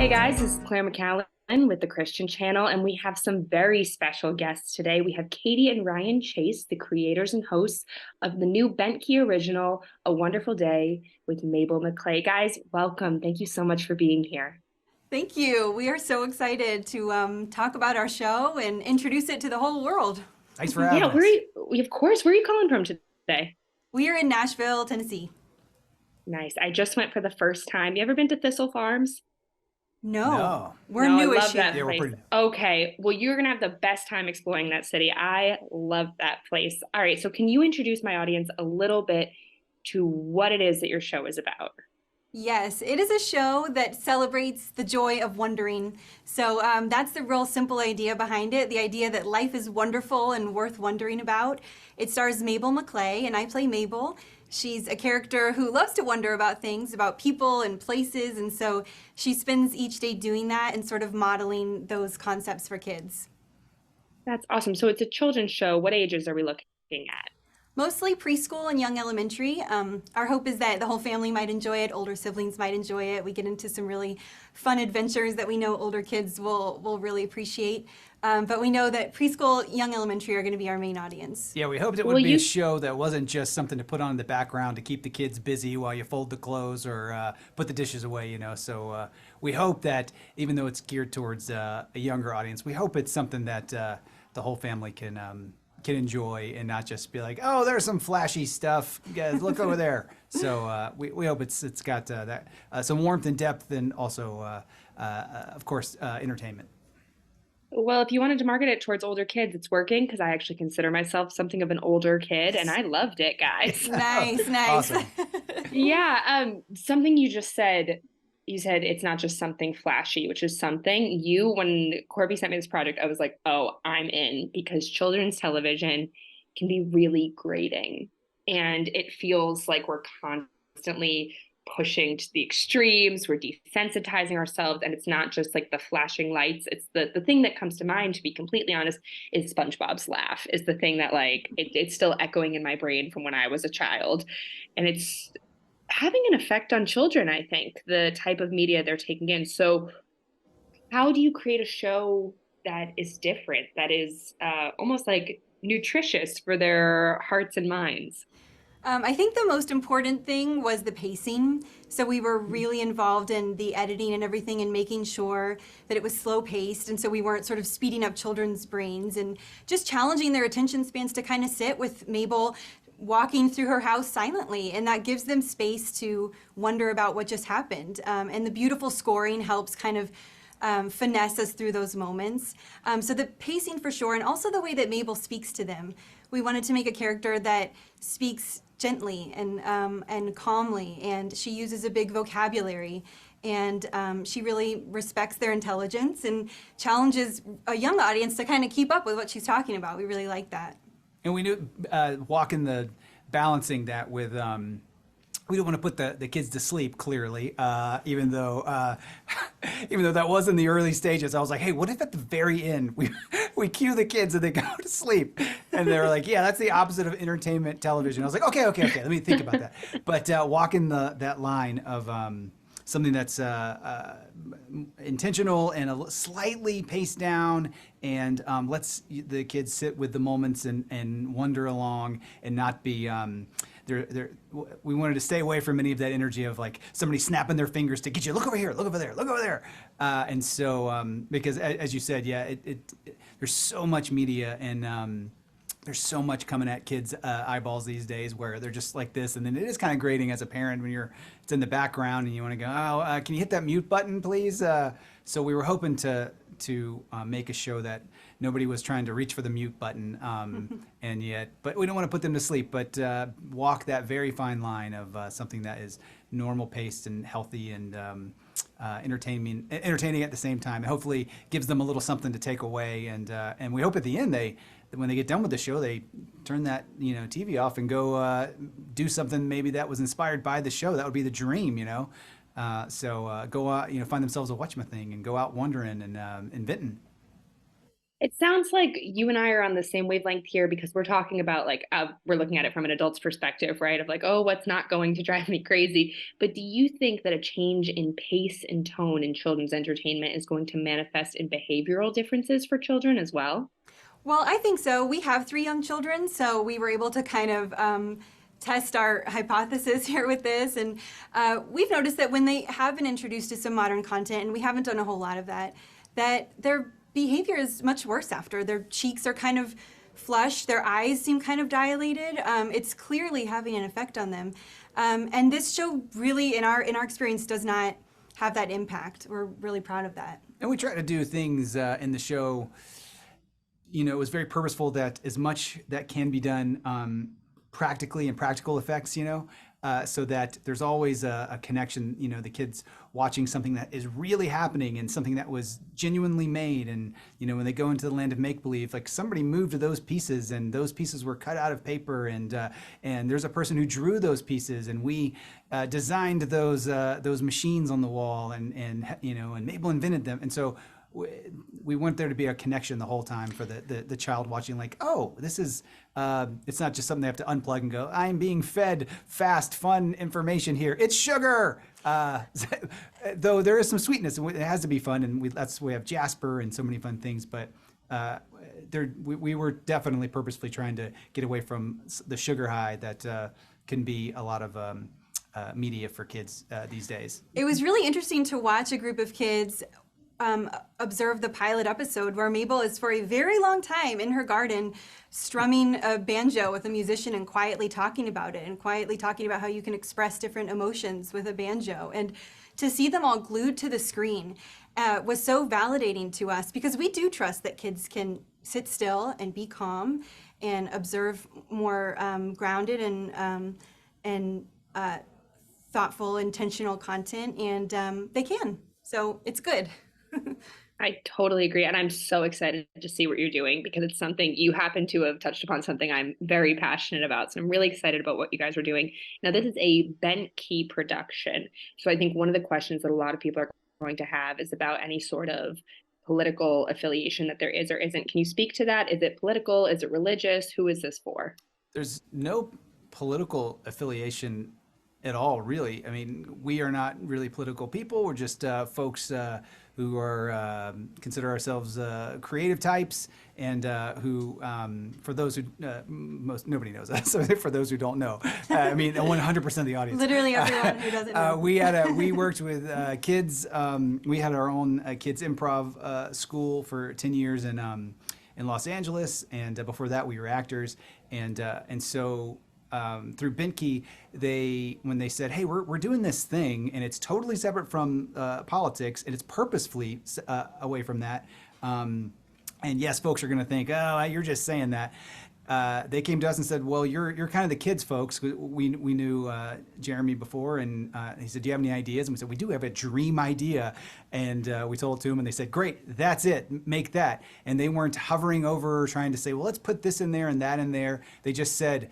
Hey guys, this is Claire McCallan with the Christian Channel, and we have some very special guests today. We have Katy and Ryan Chase, the creators and hosts of the new Bent Key original, A Wonderful Day with Mabel Maclay. Guys, welcome. Thank you so much for being here. Thank you. We are so excited to talk about our show and introduce it to the whole world. Thanks for Yeah, having us. of course, where are you calling from today? We are in Nashville, Tennessee. Nice. I just went for the first time. You ever been to Thistle Farms? No, No. we're No, I newish love that here. Yeah, we're place. pretty. Okay, well, you're gonna have the best time exploring that city. I love that place. All right, so can you introduce my audience a little bit to what it is that your show is about? Yes, it is a show that celebrates the joy of wondering. So that's the real simple idea behind it, the idea that life is wonderful and worth wondering about. It stars Mabel Maclay, and I play Mabel. She's a character who loves to wonder about things, about people and places, and so she spends each day doing that and sort of modeling those concepts for kids. That's awesome. So it's a children's show. What ages are we looking at? Mostly preschool and young elementary. Our hope is that the whole family might enjoy it, older siblings might enjoy it. We get into some really fun adventures that we know older kids will really appreciate. But we know that preschool, young elementary are going to be our main audience. Yeah, we hoped it Well, would be a you show that wasn't just something to put on in the background to keep the kids busy while you fold the clothes or put the dishes away. So we hope that even though it's geared towards a younger audience, we hope it's something that the whole family can enjoy and not just be like, oh, there's some flashy stuff. Guys, look over there. So we hope it's got that some warmth and depth and also, of course, entertainment. Well, if you wanted to market it towards older kids, it's working because I actually consider myself something of an older kid, and I loved it, guys. Nice, nice. Awesome. Yeah, something you just said, you said it's not just something flashy, which is something when Corby sent me this project, I was like, oh, I'm in because children's television can be really grating. And it feels like we're constantly pushing to the extremes, we're desensitizing ourselves, and it's not just like the flashing lights. It's the thing that comes to mind, to be completely honest, is SpongeBob's laugh, is the thing that it's still echoing in my brain from when I was a child. And it's having an effect on children, I think, the type of media they're taking in. So, how do you create a show that is different, that is almost like nutritious for their hearts and minds? I think the most important thing was the pacing. So we were really involved in the editing and everything and making sure that it was slow paced. And so we weren't sort of speeding up children's brains and just challenging their attention spans to kind of sit with Mabel walking through her house silently. And that gives them space to wonder about what just happened. And the beautiful scoring helps kind of finesse us through those moments. So the pacing for sure, and also the way that Mabel speaks to them. We wanted to make a character that speaks gently and calmly, and she uses a big vocabulary, and she really respects their intelligence and challenges a young audience to kind of keep up with what she's talking about. We really like that. And we knew walking the balancing that with we don't want to put the kids to sleep clearly, even though even though that was in the early stages. I was like, hey, what if at the very end we cue the kids and they go to sleep? And they were like, yeah, that's the opposite of entertainment television. I was like, okay, let me think about that. But walking that line of something that's intentional and slightly paced down and lets the kids sit with the moments and wander along and not be we wanted to stay away from any of that energy of like somebody snapping their fingers to get you, look over here, look over there, look over there. And so because as you said, yeah, there's so much media and there's so much coming at kids' eyeballs these days where they're just like this, and then it is kind of grating as a parent when it's in the background and you want to go, oh, can you hit that mute button, please? So we were hoping to make a show that nobody was trying to reach for the mute button, but we don't want to put them to sleep, but walk that very fine line of something that is normal paced and healthy and entertaining at the same time. And hopefully gives them a little something to take away, and we hope at the end when they get done with the show, they turn that TV off and go do something maybe that was inspired by the show. That would be the dream, So go out, find themselves a whatchamathing and go out wandering and inventing. It sounds like you and I are on the same wavelength here because we're talking about like we're looking at it from an adult's perspective, right? Of like, oh, what's not going to drive me crazy? But do you think that a change in pace and tone in children's entertainment is going to manifest in behavioral differences for children as well? Well, I think so. We have three young children, so we were able to kind of test our hypothesis here with this. And we've noticed that when they have been introduced to some modern content, and we haven't done a whole lot of that, that their behavior is much worse after. Their cheeks are kind of flushed, their eyes seem kind of dilated. It's clearly having an effect on them. And this show really, in our experience, does not have that impact. We're really proud of that. And we try to do things in the show. It was very purposeful that as much that can be done practically and practical effects, so that there's always a connection, the kids watching something that is really happening and something that was genuinely made. And, when they go into the land of make-believe, like somebody moved those pieces and those pieces were cut out of paper and there's a person who drew those pieces and we designed those machines on the wall and Mabel invented them. And so we want there to be a connection the whole time for the child watching, like, oh, this is, it's not just something they have to unplug and go, I'm being fed fast, fun information here. It's sugar. Though there is some sweetness and it has to be fun. And that's why we have Jasper and so many fun things. But we were definitely purposefully trying to get away from the sugar high that can be a lot of media for kids these days. It was really interesting to watch a group of kids observe the pilot episode where Mabel is for a very long time in her garden strumming a banjo with a musician and quietly talking about it and quietly talking about how you can express different emotions with a banjo. And to see them all glued to the screen was so validating to us because we do trust that kids can sit still and be calm and observe more grounded and thoughtful, intentional content, and they can. So it's good. I totally agree. And I'm so excited to see what you're doing because it's something you happen to have touched upon, something I'm very passionate about. So I'm really excited about what you guys are doing. Now, this is a Bent Key production. So I think one of the questions that a lot of people are going to have is about any sort of political affiliation that there is or isn't. Can you speak to that? Is it political? Is it religious? Who is this for? There's no political affiliation at all, really. I mean, we are not really political people. We're just folks who are consider ourselves creative types, and who, for those who nobody knows us. So for those who don't know, I mean, 100% of the audience. Literally everyone who doesn't know. We worked with kids. We had our own kids improv school for 10 years in Los Angeles, and before that we were actors, and so. Through Bentke, when they said, hey, we're doing this thing and it's totally separate from politics and it's purposefully away from that. And yes, folks are going to think, oh, you're just saying that. They came to us and said, well, you're kind of the kids folks. We knew Jeremy before, and he said, do you have any ideas? And we said, we do have a dream idea. And we told it to him, and they said, great, that's it, make that. And they weren't hovering over trying to say, well, let's put this in there and that in there. They just said,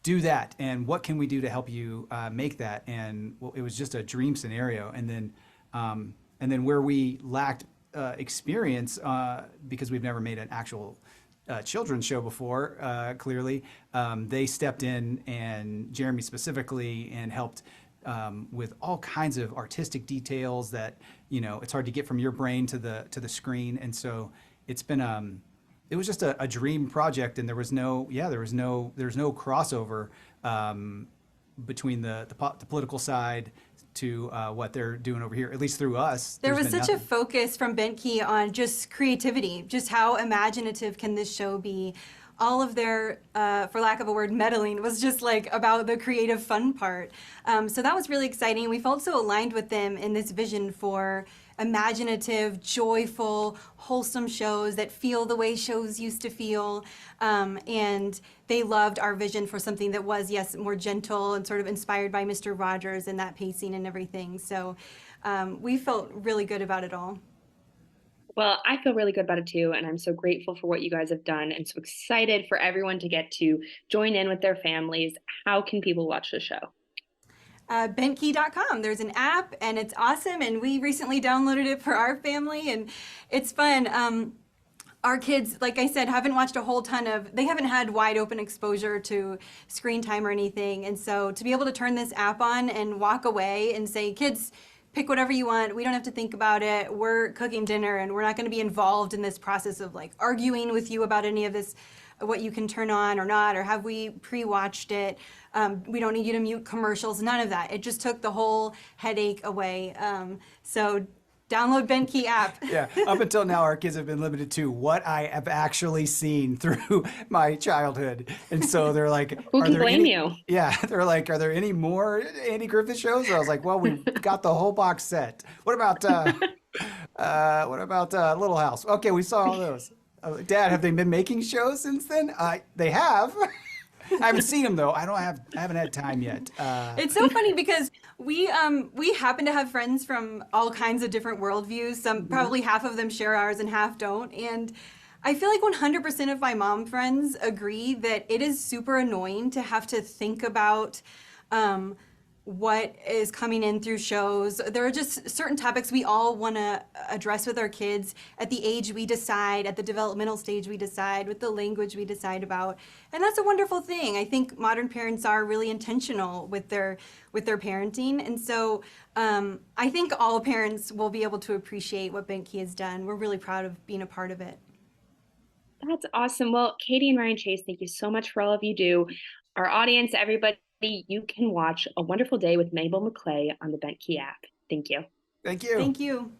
do that, and what can we do to help you make that? And well, it was just a dream scenario. And then where we lacked experience because we've never made an actual children's show before, clearly, they stepped in, and Jeremy specifically, and helped with all kinds of artistic details that it's hard to get from your brain to the screen. And so it's been it was just a dream project, and there was no crossover between the political side to what they're doing over here, at least through us. There was such a focus from Bentke on just creativity, just how imaginative can this show be. All of their, for lack of a word, meddling was just like about the creative fun part. So that was really exciting. We felt so aligned with them in this vision for imaginative, joyful, wholesome shows that feel the way shows used to feel. And they loved our vision for something that was, yes, more gentle and sort of inspired by Mr. Rogers and that pacing and everything. So we felt really good about it all. Well, I feel really good about it too, and I'm so grateful for what you guys have done and so excited for everyone to get to join in with their families. How can people watch the show? Bentkey.com. There's an app and it's awesome, and we recently downloaded it for our family, and it's fun. our kids, like I said, haven't watched a whole ton of, they haven't had wide open exposure to screen time or anything. And so to be able to turn this app on and walk away and say, kids, pick whatever you want. We don't have to think about it. We're cooking dinner and we're not going to be involved in this process of like arguing with you about any of this, what you can turn on or not, or have we pre-watched it. We don't need you to mute commercials, none of that. It just took the whole headache away. So download BenKey app. Yeah, up until now, our kids have been limited to what I have actually seen through my childhood, and so they're like, Who "Are can there blame any?" you? Yeah, they're like, "Are there any more Andy Griffith shows?" And I was like, "Well, we've got the whole box set. What about Little House? Okay, we saw all those." Dad, have they been making shows since then? They have. I haven't seen them though. I haven't had time yet. It's so funny because we happen to have friends from all kinds of different worldviews. Some probably half of them share ours and half don't. And I feel like 100% of my mom friends agree that it is super annoying to have to think about what is coming in through shows. There are just certain topics we all want to address with our kids at the age we decide, at the developmental stage we decide, with the language we decide about. And that's a wonderful thing. I think modern parents are really intentional with their parenting. And so I think all parents will be able to appreciate what BenKey has done. We're really proud of being a part of it. That's awesome. Well, Katy and Ryan Chase, thank you so much for all of you do. Our audience, everybody, you can watch A Wonderful Day with Mabel Maclay on the BenKey app. Thank you. Thank you. Thank you.